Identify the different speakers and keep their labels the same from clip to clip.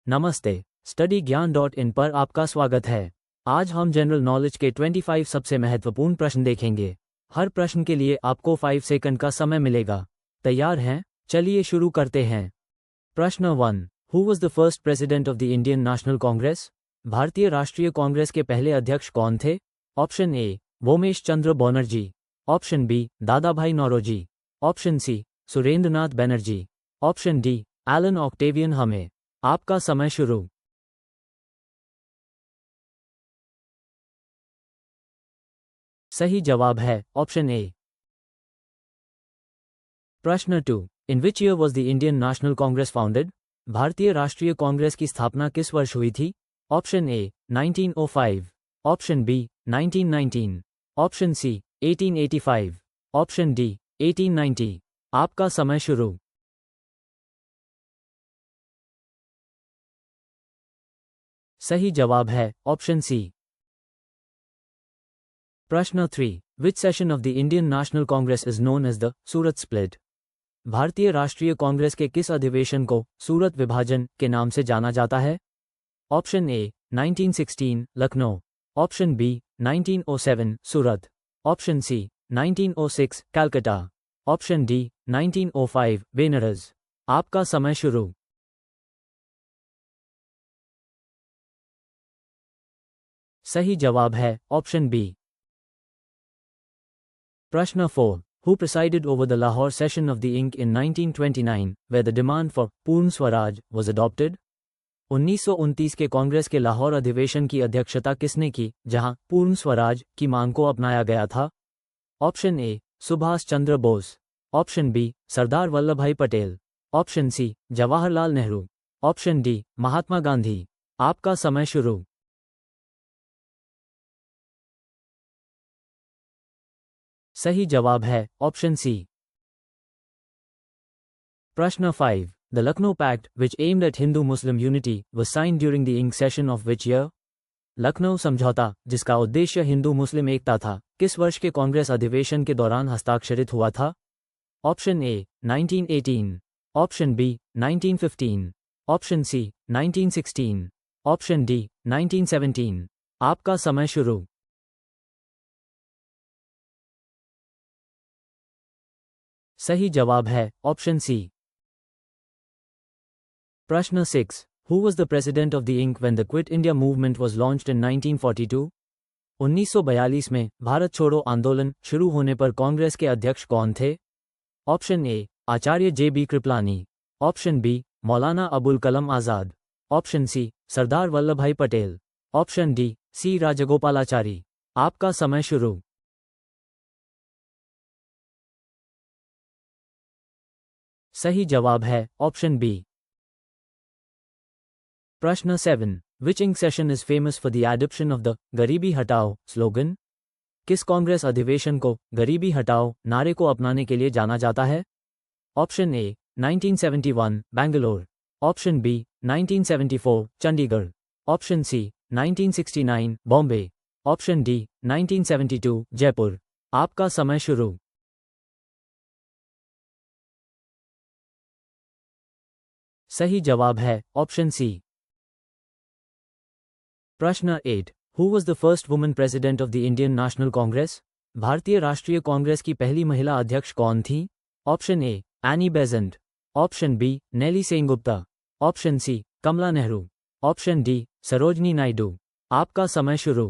Speaker 1: नमस्ते, स्टडी ज्ञान .in पर आपका स्वागत है। आज हम जनरल नॉलेज के 25 सबसे महत्वपूर्ण प्रश्न देखेंगे। हर प्रश्न के लिए आपको 5 सेकंड का समय मिलेगा। तैयार हैं? चलिए शुरू करते हैं। प्रश्न 1। Who was the first president of the Indian National Congress? भारतीय राष्ट्रीय कांग्रेस के पहले अध्यक्ष कौन थे? Option A Womesh Chandra Banerjee, option B Dada Bhai Naoroji, option C Surendranath Banerjee, option D Allan Octavian Hume. आपका समय शुरू। सही जवाब है ऑप्शन ए। प्रश्न 2। In which year was the Indian National Congress founded? भारतीय राष्ट्रीय कांग्रेस की स्थापना किस वर्ष हुई थी? Option A 1905, option B 1919, option C 1885, option D 1890। आपका समय शुरू। सही जवाब है ऑप्शन सी। प्रश्न 3। Which session of the Indian National Congress is known as the Surat split? भारतीय राष्ट्रीय कांग्रेस के किस अधिवेशन को सूरत विभाजन के नाम से जाना जाता है? Option A 1916 Lucknow, option B 1907 Surat, option C 1906 Calcutta, option D 1905 Benares. आपका समय शुरू। सही जवाब है ऑप्शन बी। प्रश्न 4। Who presided over the Lahore session of the INC in 1929, where the demand for पूर्ण स्वराज was adopted? 1929 के कांग्रेस के लाहौर अधिवेशन की अध्यक्षता किसने की, जहां पूर्ण स्वराज की मांग को अपनाया गया था? Option A Subhash Chandra Bose, option B Sardar Vallabh भाई Patel, option C Jawaharlal Nehru, option D Mahatma Gandhi. आपका समय शुरू। सही जवाब है ऑप्शन सी। प्रश्न 5। The Lucknow pact which aimed at Hindu Muslim unity was signed during the INC session of which year? Lucknow समझौता, जिसका उद्देश्य हिंदू मुस्लिम एकता था, किस वर्ष के कांग्रेस अधिवेशन के दौरान हस्ताक्षरित हुआ था? Option A 1918, option B 1915, option C 1916, option D 1917। आपका समय शुरू। सही जवाब है ऑप्शन सी। प्रश्न 6। Who was the president of the INC when the Quit India movement was launched in 1942? 1942 में भारत छोड़ो आंदोलन शुरू होने पर कांग्रेस के अध्यक्ष कौन थे? Option A Acharya JB Kripalani, option B Maulana Abul Kalam Azad, option C Sardar Vallabh भाई Patel, option D C Rajagopalachari. आपका समय शुरू। सही जवाब है ऑप्शन बी। प्रश्न 7। Which INC session is famous for the adoption of the गरीबी हटाओ स्लोगन? किस कांग्रेस अधिवेशन को गरीबी हटाओ नारे को अपनाने के लिए जाना जाता है? Option A 1971 Bangalore, option B 1974 Chandigarh, option C 1969 Bombay, option D 1972 Jaipur. आपका समय शुरू। सही जवाब है ऑप्शन सी। प्रश्न 8। Who was the first woman president of the Indian National Congress? भारतीय राष्ट्रीय कांग्रेस की पहली महिला अध्यक्ष कौन थी? Option A Annie Besant, option B Nellie Sengupta, option C Kamala Nehru, option D Sarojini Naidu. आपका समय शुरू।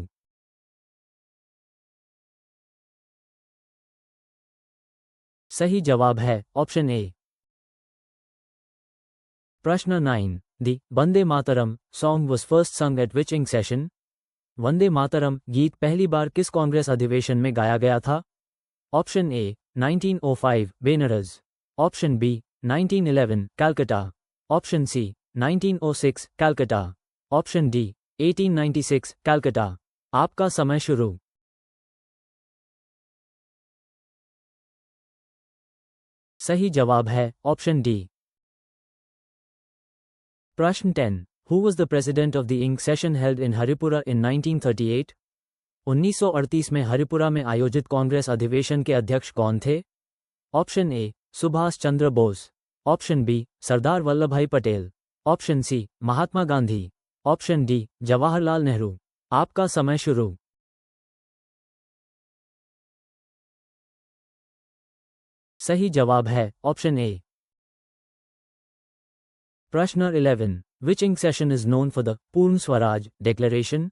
Speaker 1: सही जवाब है ऑप्शन ए। प्रश्न 9। The Vande Mataram song was first sung at which INC session? Vande Mataram गीत पहली बार किस कांग्रेस अधिवेशन में गाया गया था? Option A 1905 Benares, option B 1911 Calcutta, option C 1906 Calcutta, option D 1896 Calcutta. आपका समय शुरू। सही जवाब है ऑप्शन डी। प्रश्न 10। Who was the president of the INC session held in Haripura in 1938? 1938 में हरिपुरा में आयोजित कांग्रेस अधिवेशन के अध्यक्ष कौन थे? Option A Subhash Chandra Bose, option B Sardar Vallabh भाई Patel, option C Mahatma Gandhi, option D Jawaharlal Nehru. आपका समय शुरू। सही जवाब है ऑप्शन ए। प्रश्न 11, which INC session is known for the Purna Swaraj declaration?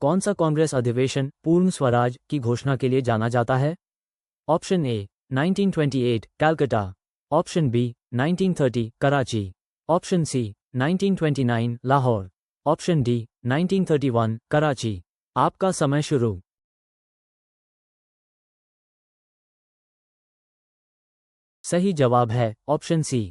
Speaker 1: कौन सा कांग्रेस अधिवेशन पूर्ण स्वराज की घोषणा के लिए जाना जाता है? Option A 1928 Calcutta, option B 1930 Karachi, option C 1929 Lahore, option D 1931 Karachi. आपका समय शुरू। सही जवाब है ऑप्शन सी।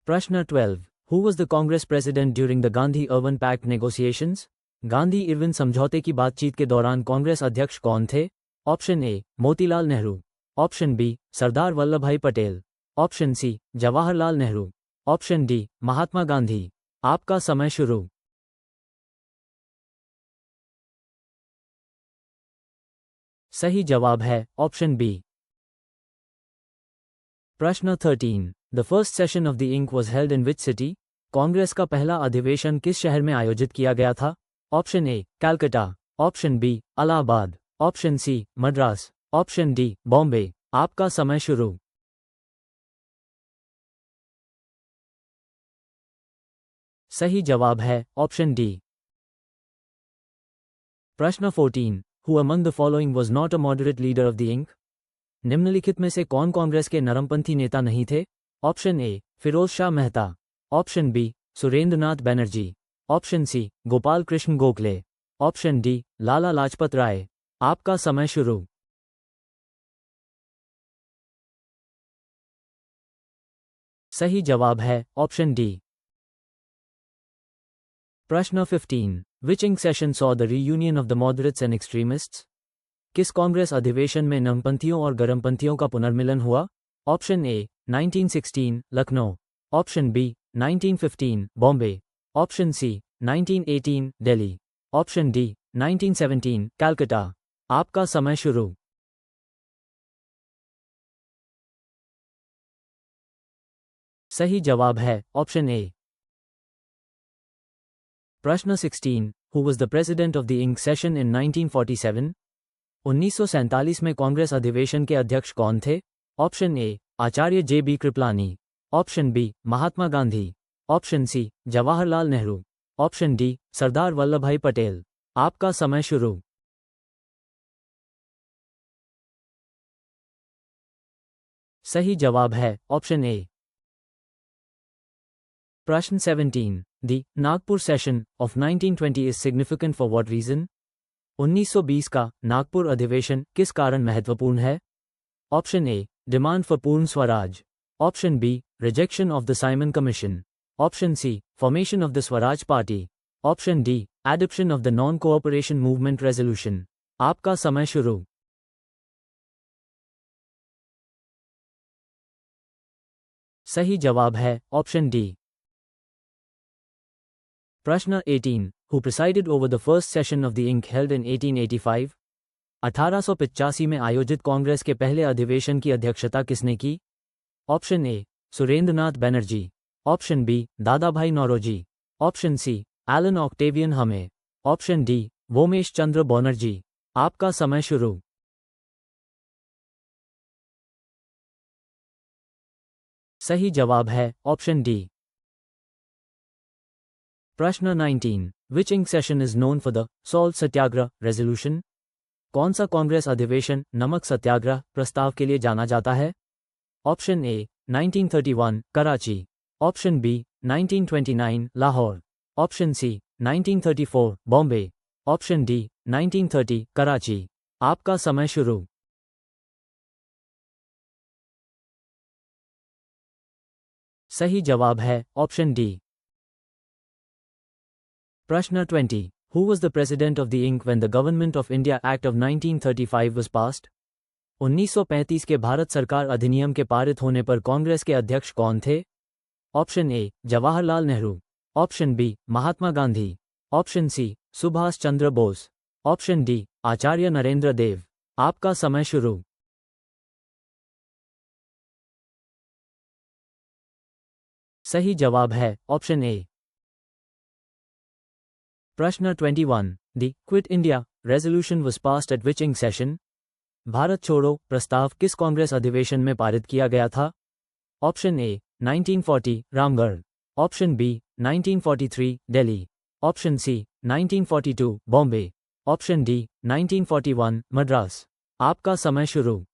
Speaker 1: प्रश्न 12, who was the Congress president during the Gandhi Irwin pact negotiations? Gandhi Irwin समझौते की बातचीत के दौरान कांग्रेस अध्यक्ष कौन थे? Option A Motilal Nehru, option B Sardar Vallabh भाई Patel, option C Jawaharlal Nehru, option D Mahatma Gandhi. आपका समय शुरू। सही जवाब है ऑप्शन बी। प्रश्न 13, the first session of the INC was held in which city? Congress का पहला अधिवेशन किस शहर में आयोजित किया गया था? Option A Calcutta, option B Allahabad, option C Madras, option D Bombay. आपका समय शुरू। सही जवाब है ऑप्शन डी। प्रश्न 14, who among the following was not a moderate leader of the INC? निम्नलिखित में से कौन कांग्रेस के नरमपंथी नेता नहीं थे? Option A Pherozeshah Mehta, option B Surendranath Banerjee, option C Gopal Krishna Gokhale, option D Lala Lajpat Rai. आपका समय शुरू। सही जवाब है ऑप्शन डी। प्रश्न 15, which INC session saw the reunion of the moderates and extremists? किस कांग्रेस अधिवेशन में नमपंथियों और गरमपंथियों का पुनर्मिलन हुआ? Option A 1916 Lucknow, option B 1915 Bombay, option C 1918 Delhi, option D 1917 Calcutta. आपका समय शुरू। सही जवाब है ऑप्शन ए। प्रश्न 16, who was the president of the INC session in 1947? 1947 में कांग्रेस अधिवेशन के अध्यक्ष कौन थे? Option A Acharya J B Kripalani, option B Mahatma Gandhi, option C Jawaharlal Nehru, option D Sardar Vallabh भाई पटेल। आपका समय शुरू। सही जवाब है ऑप्शन ए। प्रश्न 17, the Nagpur session of 1920 is significant for what reason? 1920 का नागपुर अधिवेशन किस कारण महत्वपूर्ण है? Option A demand for Purna Swaraj, option B rejection of the Simon Commission, option C formation of the Swaraj Party, option D adoption of the non cooperation movement resolution. आपका समय शुरू। सही जवाब है ऑप्शन डी। प्रश्न 18, who presided over the first session of the INC held in 1885? 1885 में आयोजित कांग्रेस के पहले अधिवेशन की अध्यक्षता किसने की? Option A Surendranath Banerjee, option B Dada Bhai Naoroji, option C Allan Octavian Hume, option D Womesh Chandra Banerjee. आपका समय शुरू। सही जवाब है ऑप्शन डी। प्रश्न 19, which INC session is known for the salt Satyagraha resolution? कौन सा कांग्रेस अधिवेशन नमक सत्याग्रह प्रस्ताव के लिए जाना जाता है? Option A 1931 Karachi, option B 1929 Lahore, option C 1934 Bombay, option D 1930 Karachi. आपका समय शुरू। सही जवाब है ऑप्शन डी। प्रश्न 20, who was the president of the INC when the Government of India Act of 1935 was passed? 1935 के भारत सरकार अधिनियम के पारित होने पर कांग्रेस के अध्यक्ष कौन थे? Option A Jawaharlal Nehru, option B Mahatma Gandhi, option C Subhash Chandra Bose, option D Acharya Narendra Dev. आपका समय शुरू। सही जवाब है ऑप्शन ए। प्रश्न 21। The quit India resolution was passed eight which session? Bharat छोड़ो प्रस्ताव किस कांग्रेस अधिवेशन में पारित किया गया था? Option A 1940 Ramgarh, option B 1943 Delhi, option C 1942 Bombay, option D 1941 Madras. आपका समय शुरू।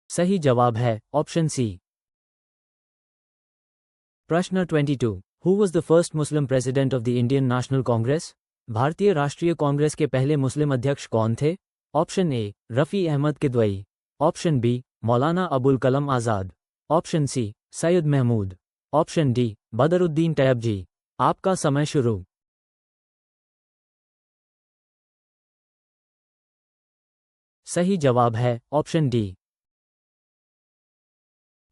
Speaker 1: सही जवाब है ऑप्शन सी। प्रश्न 22। Who was the first Muslim president of the Indian National Congress? भारतीय राष्ट्रीय कांग्रेस के पहले मुस्लिम अध्यक्ष कौन थे? Option A Rafi Ahmed Kidwai, option B Maulana Abul Kalam Azad, option C Syed Mahmud, option D Badruddin Tyabji. आपका समय शुरू। सही जवाब है ऑप्शन डी।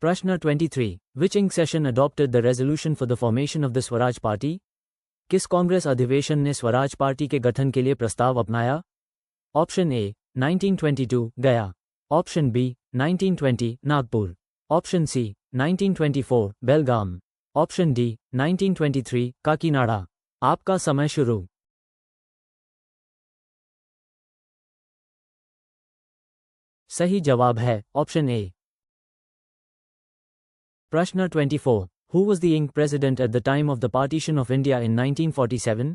Speaker 1: प्रश्न 23। विच session adopted the resolution for the formation of the Swaraj party? किस कांग्रेस अधिवेशन ने स्वराज पार्टी के गठन के लिए प्रस्ताव अपनाया? Option A 1922 Gaya, option B 1920 Nagpur, option C 1924 Belgaum, option D 1923 Kakinada. आपका समय शुरू। सही जवाब है ऑप्शन ए। प्रश्न 24। Who was the Inc. president at the time of the partition of India in 1947?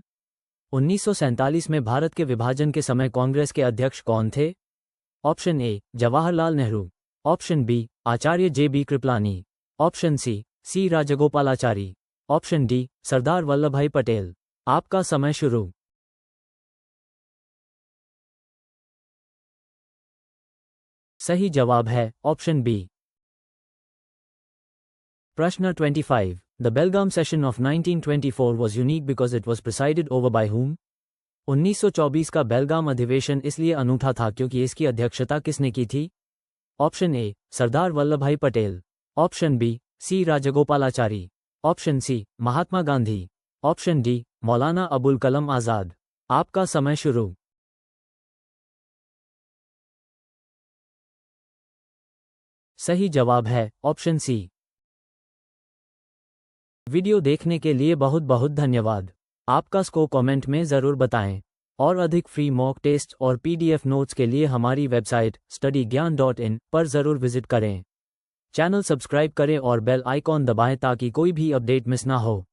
Speaker 1: 1947 में भारत के विभाजन के समय कांग्रेस के अध्यक्ष कौन थे? Option A Jawaharlal Nehru, option B Acharya J B. Kripalani, option C Rajagopalachari, option D Sardar Vallabhbhai Patel. आपका समय शुरू। सही जवाब है ऑप्शन बी। प्रश्न 25। The Belgaum session of 1924 was unique because it was presided over by whom? 1924 का बेलगाम अधिवेशन इसलिए अनूठा था क्योंकि इसकी अध्यक्षता किसने की थी? Option A Sardar Vallabhbhai Patel, option B C Rajagopalachari, option C Mahatma Gandhi, option D Maulana Abul Kalam आज़ाद। आपका समय शुरू। सही जवाब है ऑप्शन सी। वीडियो देखने के लिए बहुत बहुत धन्यवाद। आपका स्कोर कमेंट में ज़रूर बताएं और अधिक फ्री मॉक टेस्ट और पीडीएफ नोट्स के लिए हमारी वेबसाइट studyGyan.in पर ज़रूर विजिट करें। चैनल सब्सक्राइब करें और बेल आइकॉन दबाएं ताकि कोई भी अपडेट मिस ना हो।